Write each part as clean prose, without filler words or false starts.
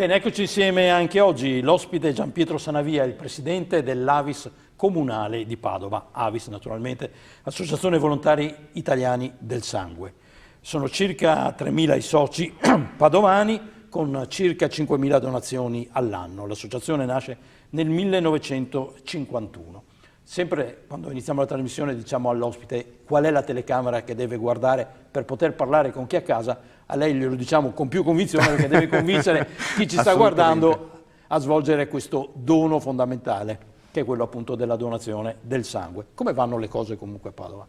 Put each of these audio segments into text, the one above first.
Bene, eccoci insieme anche oggi. L'ospite è Gian Pietro Sanavia, il presidente dell'Avis Comunale di Padova. Avis, naturalmente, Associazione Volontari Italiani del Sangue. Sono circa 3.000 i soci padovani con circa 5.000 donazioni all'anno. L'associazione nasce nel 1951. Sempre quando iniziamo la trasmissione diciamo all'ospite qual è la telecamera che deve guardare per poter parlare con chi è a casa. A lei glielo diciamo con più convinzione perché deve convincere chi ci sta guardando a svolgere questo dono fondamentale, che è quello appunto della donazione del sangue. Come vanno le cose comunque a Padova?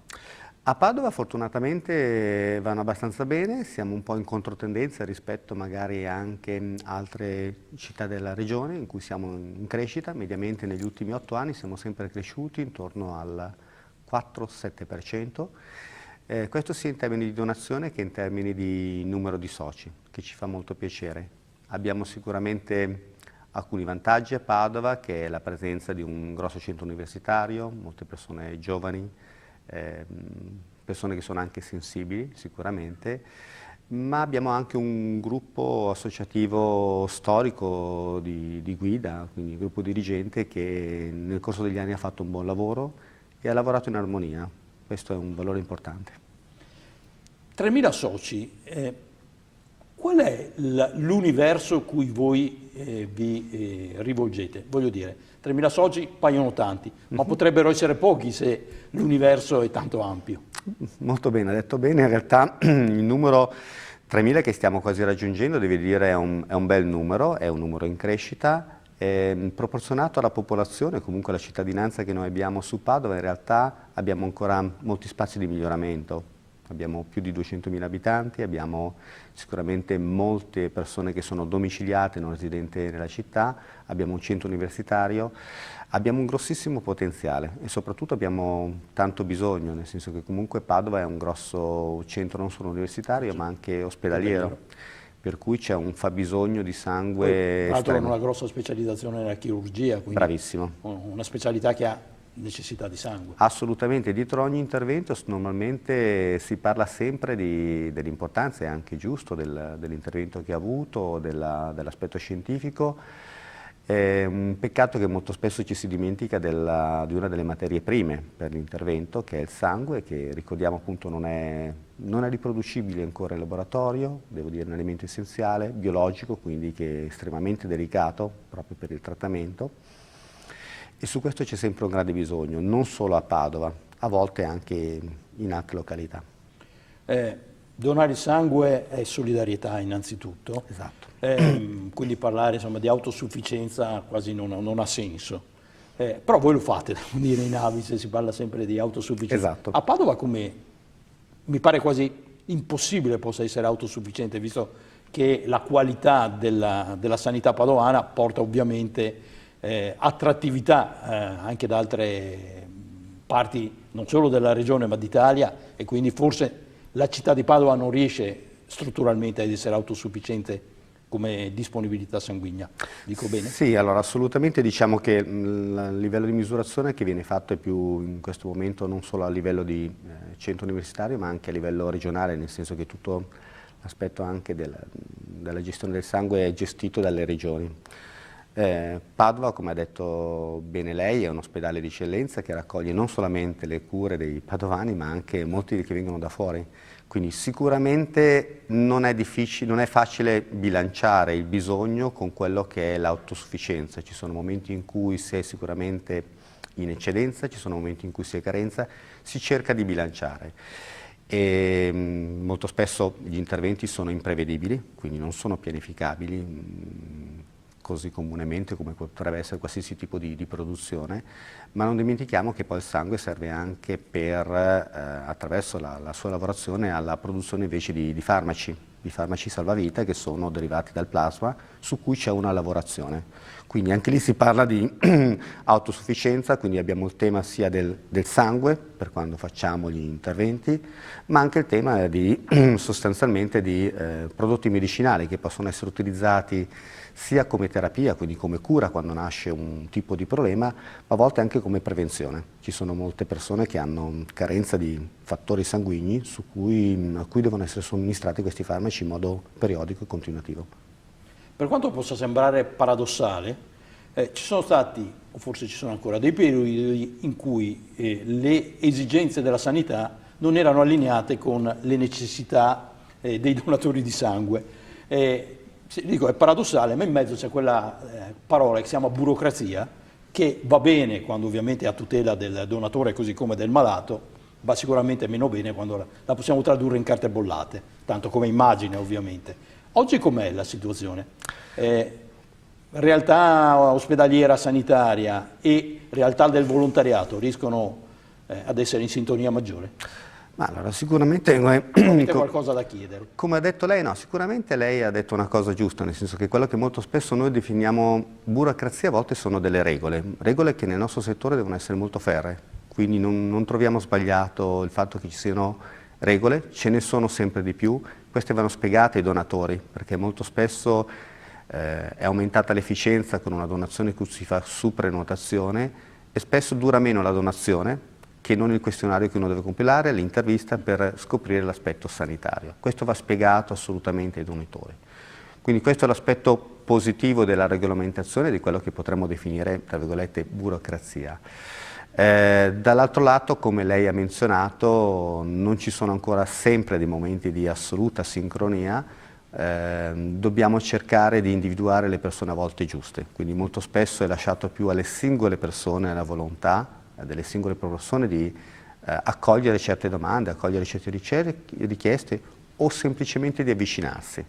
A Padova fortunatamente vanno abbastanza bene, siamo un po' in controtendenza rispetto magari anche a altre città della regione in cui siamo in crescita. Mediamente negli ultimi 8 anni siamo sempre cresciuti intorno al 4-7%. Questo sia in termini di donazione che in termini di numero di soci, che ci fa molto piacere. Abbiamo sicuramente alcuni vantaggi a Padova, che è la presenza di un grosso centro universitario, molte persone giovani, persone che sono anche sensibili sicuramente, ma abbiamo anche un gruppo associativo storico di guida, quindi un gruppo dirigente che nel corso degli anni ha fatto un buon lavoro e ha lavorato in armonia. Questo è un valore importante. 3.000 soci, qual è l'universo cui voi vi rivolgete? Voglio dire, 3.000 soci paiono tanti, ma potrebbero essere pochi se l'universo è tanto ampio. Molto bene, ha detto bene. In realtà il numero 3.000 che stiamo quasi raggiungendo, devo dire, è un bel numero, è un numero in crescita. Proporzionato alla popolazione, comunque alla cittadinanza che noi abbiamo su Padova, in realtà abbiamo ancora molti spazi di miglioramento. Abbiamo più di 200.000 abitanti, abbiamo sicuramente molte persone che sono domiciliate, non residenti nella città, abbiamo un centro universitario, abbiamo un grossissimo potenziale e soprattutto abbiamo tanto bisogno, nel senso che comunque Padova è un grosso centro non solo universitario ma anche ospedaliero. Per cui c'è un fabbisogno di sangue. Tra l'altro hanno una grossa specializzazione nella chirurgia, quindi bravissimo. Una specialità che ha necessità di sangue. Assolutamente, dietro ogni intervento normalmente si parla sempre dell'importanza, e anche giusto, dell'intervento che ha avuto, dell'aspetto scientifico. È un peccato che molto spesso ci si dimentica di una delle materie prime per l'intervento, che è il sangue, che ricordiamo appunto non è riproducibile ancora in laboratorio, devo dire un elemento essenziale, biologico, quindi che è estremamente delicato proprio per il trattamento. E su questo c'è sempre un grande bisogno, non solo a Padova, a volte anche in altre località. Donare il sangue è solidarietà innanzitutto. Esatto. Quindi parlare insomma, di autosufficienza quasi non ha senso. Però voi lo fate, devo dire, in Avis si parla sempre di autosufficienza. Esatto. A Padova come mi pare quasi impossibile possa essere autosufficiente, visto che la qualità della sanità padovana porta ovviamente attrattività anche da altre parti, non solo della regione ma d'Italia, e quindi forse la città di Padova non riesce strutturalmente ad essere autosufficiente come disponibilità sanguigna. Dico bene? Sì, allora assolutamente diciamo che il livello di misurazione che viene fatto è più in questo momento non solo a livello di centro universitario ma anche a livello regionale, nel senso che tutto l'aspetto anche della gestione del sangue è gestito dalle regioni. Padova, come ha detto bene lei, è un ospedale di eccellenza che raccoglie non solamente le cure dei padovani ma anche molti che vengono da fuori, quindi sicuramente non è facile bilanciare il bisogno con quello che è l'autosufficienza. Ci sono momenti in cui si è sicuramente in eccedenza, ci sono momenti in cui si è carenza, si cerca di bilanciare. E molto spesso gli interventi sono imprevedibili, quindi non sono pianificabili così comunemente come potrebbe essere qualsiasi tipo di produzione, ma non dimentichiamo che poi il sangue serve anche per, attraverso la sua lavorazione, alla produzione invece di farmaci salvavita che sono derivati dal plasma, su cui c'è una lavorazione. Quindi anche lì si parla di autosufficienza, quindi abbiamo il tema sia del sangue, per quando facciamo gli interventi, ma anche il tema sostanzialmente di prodotti medicinali che possono essere utilizzati sia come terapia, quindi come cura quando nasce un tipo di problema, ma a volte anche come prevenzione. Ci sono molte persone che hanno carenza di fattori sanguigni a cui devono essere somministrati questi farmaci in modo periodico e continuativo. Per quanto possa sembrare paradossale, ci sono stati, o forse ci sono ancora, dei periodi in cui le esigenze della sanità non erano allineate con le necessità dei donatori di sangue. Dico, è paradossale, ma in mezzo c'è quella parola che si chiama burocrazia, che va bene quando ovviamente è a tutela del donatore così come del malato, va sicuramente meno bene quando la possiamo tradurre in carte bollate, tanto come immagine ovviamente. Oggi com'è la situazione? Realtà ospedaliera sanitaria e realtà del volontariato riescono ad essere in sintonia maggiore? Ma allora sicuramente Avete qualcosa da chiedere? Come ha detto lei, no, sicuramente lei ha detto una cosa giusta, nel senso che quello che molto spesso noi definiamo burocrazia a volte sono delle regole che nel nostro settore devono essere molto ferree, quindi non troviamo sbagliato il fatto che ci siano regole, ce ne sono sempre di più, queste vanno spiegate ai donatori, perché molto spesso è aumentata l'efficienza con una donazione che si fa su prenotazione e spesso dura meno la donazione che non il questionario che uno deve compilare, l'intervista per scoprire l'aspetto sanitario. Questo va spiegato assolutamente ai donatori. Quindi questo è l'aspetto positivo della regolamentazione di quello che potremmo definire, tra virgolette, burocrazia. Dall'altro lato, come lei ha menzionato, non ci sono ancora sempre dei momenti di assoluta sincronia, dobbiamo cercare di individuare le persone a volte giuste, quindi molto spesso è lasciato più alle singole persone la volontà delle singole persone di accogliere certe domande, accogliere certe richieste o semplicemente di avvicinarsi.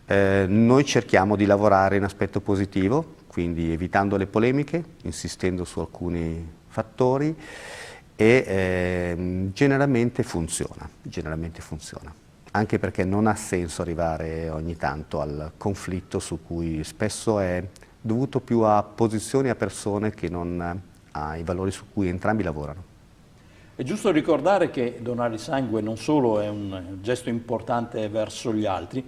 Noi cerchiamo di lavorare in aspetto positivo, quindi evitando le polemiche, insistendo su alcuni fattori e generalmente funziona, anche perché non ha senso arrivare ogni tanto al conflitto su cui spesso è dovuto più a posizioni, a persone che non ai valori su cui entrambi lavorano. È giusto ricordare che donare il sangue non solo è un gesto importante verso gli altri,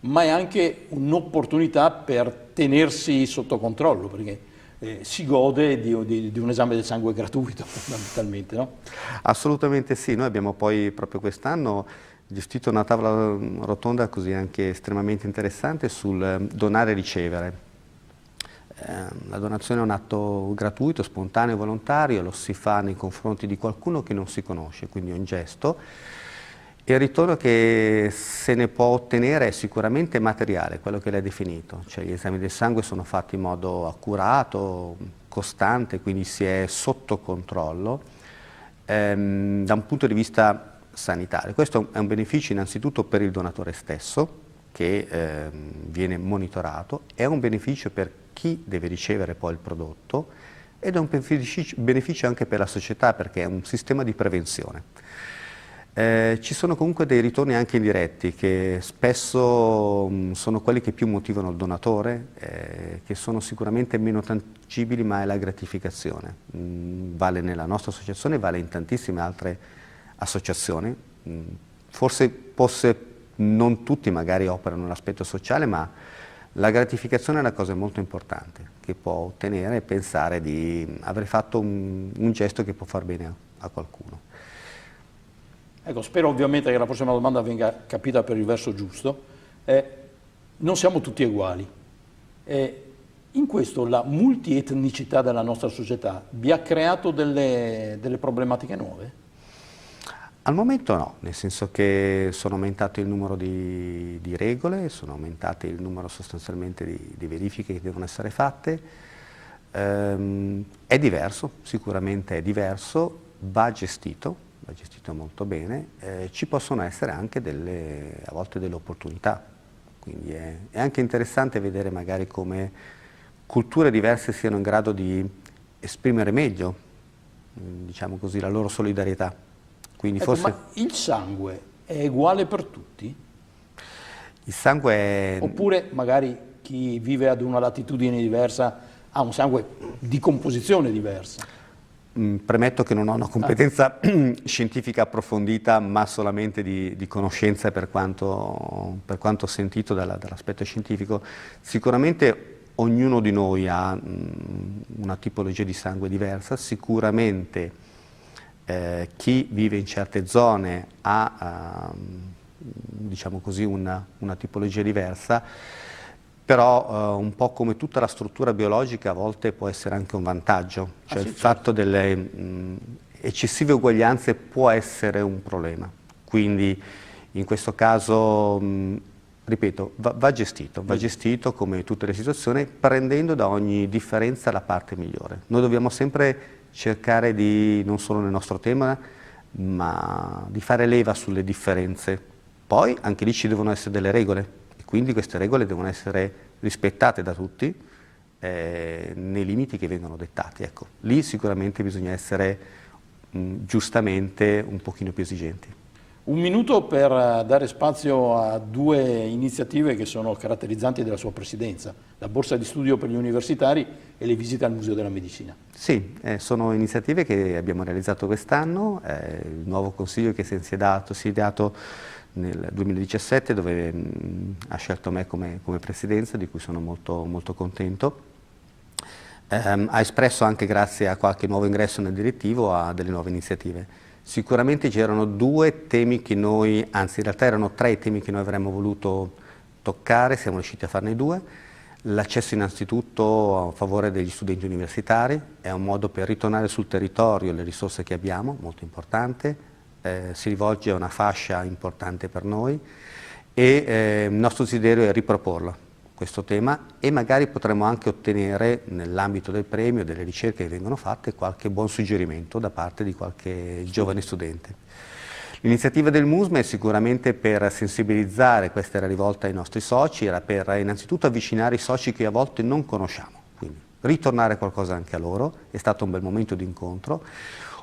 ma è anche un'opportunità per tenersi sotto controllo, perché si gode di un esame del sangue gratuito fondamentalmente, no? Assolutamente sì, noi abbiamo poi proprio quest'anno gestito una tavola rotonda così anche estremamente interessante sul donare e ricevere. La donazione è un atto gratuito, spontaneo e volontario, lo si fa nei confronti di qualcuno che non si conosce, quindi è un gesto. E il ritorno che se ne può ottenere è sicuramente materiale, quello che lei ha definito, cioè gli esami del sangue sono fatti in modo accurato, costante, quindi si è sotto controllo da un punto di vista sanitario. Questo è un beneficio innanzitutto per il donatore stesso, che viene monitorato, è un beneficio per chi deve ricevere poi il prodotto ed è un beneficio anche per la società perché è un sistema di prevenzione. Ci sono comunque dei ritorni anche indiretti che spesso sono quelli che più motivano il donatore, che sono sicuramente meno tangibili, ma è la gratificazione. Vale nella nostra associazione, vale in tantissime altre associazioni. Forse non tutti magari operano nell'aspetto sociale, ma la gratificazione è una cosa molto importante che può ottenere e pensare di aver fatto un gesto che può far bene a qualcuno. Ecco, spero ovviamente che la prossima domanda venga capita per il verso giusto. Non siamo tutti uguali. In questo la multietnicità della nostra società vi ha creato delle problematiche nuove? Al momento no, nel senso che sono aumentato il numero di regole, sono aumentate il numero sostanzialmente di verifiche che devono essere fatte. È diverso, sicuramente è diverso, va gestito molto bene, ci possono essere anche a volte delle opportunità, quindi è anche interessante vedere magari come culture diverse siano in grado di esprimere meglio, diciamo così, la loro solidarietà. Quindi ecco, ma il sangue è uguale per tutti? Il sangue è... Oppure magari chi vive ad una latitudine diversa ha un sangue di composizione diversa? Premetto che non ho una competenza scientifica approfondita, ma solamente di conoscenza per quanto ho sentito dall'aspetto scientifico. Sicuramente ognuno di noi ha una tipologia di sangue diversa, sicuramente chi vive in certe zone ha diciamo così, una tipologia diversa. però un po' come tutta la struttura biologica a volte può essere anche un vantaggio, cioè il fatto delle eccessive uguaglianze può essere un problema, quindi in questo caso, ripeto, va gestito come tutte le situazioni, prendendo da ogni differenza la parte migliore. Noi dobbiamo sempre cercare di, non solo nel nostro tema, ma di fare leva sulle differenze. Poi anche lì ci devono essere delle regole, quindi queste regole devono essere rispettate da tutti nei limiti che vengono dettati. Ecco, lì sicuramente bisogna essere giustamente un pochino più esigenti. Un minuto per dare spazio a due iniziative che sono caratterizzanti della sua presidenza, la borsa di studio per gli universitari e le visite al Museo della Medicina. Sì, sono iniziative che abbiamo realizzato quest'anno, il nuovo consiglio che si è dato nel 2017 dove ha scelto me come presidenza, di cui sono molto contento. Ha espresso anche, grazie a qualche nuovo ingresso nel direttivo, a delle nuove iniziative. Sicuramente c'erano due temi che noi, anzi in realtà erano tre temi che noi avremmo voluto toccare, siamo riusciti a farne due. L'accesso innanzitutto a favore degli studenti universitari, è un modo per ritornare sul territorio le risorse che abbiamo, molto importante. Si rivolge a una fascia importante per noi e il nostro desiderio è riproporlo, questo tema, e magari potremo anche ottenere nell'ambito del premio, delle ricerche che vengono fatte, qualche buon suggerimento da parte di qualche giovane studente. L'iniziativa del MUSME è sicuramente per sensibilizzare, questa era rivolta ai nostri soci, era per innanzitutto avvicinare i soci che a volte non conosciamo, quindi ritornare qualcosa anche a loro, è stato un bel momento di incontro.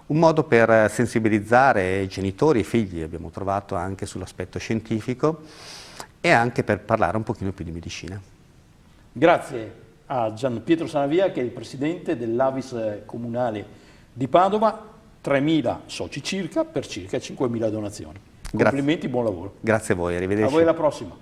Un modo per sensibilizzare genitori e figli, abbiamo trovato anche sull'aspetto scientifico, e anche per parlare un pochino più di medicina. Grazie a Gian Pietro Sanavia, che è il presidente dell'Avis comunale di Padova, 3.000 soci circa, per circa 5.000 donazioni. Complimenti, buon lavoro. Grazie a voi, arrivederci. A voi alla prossima.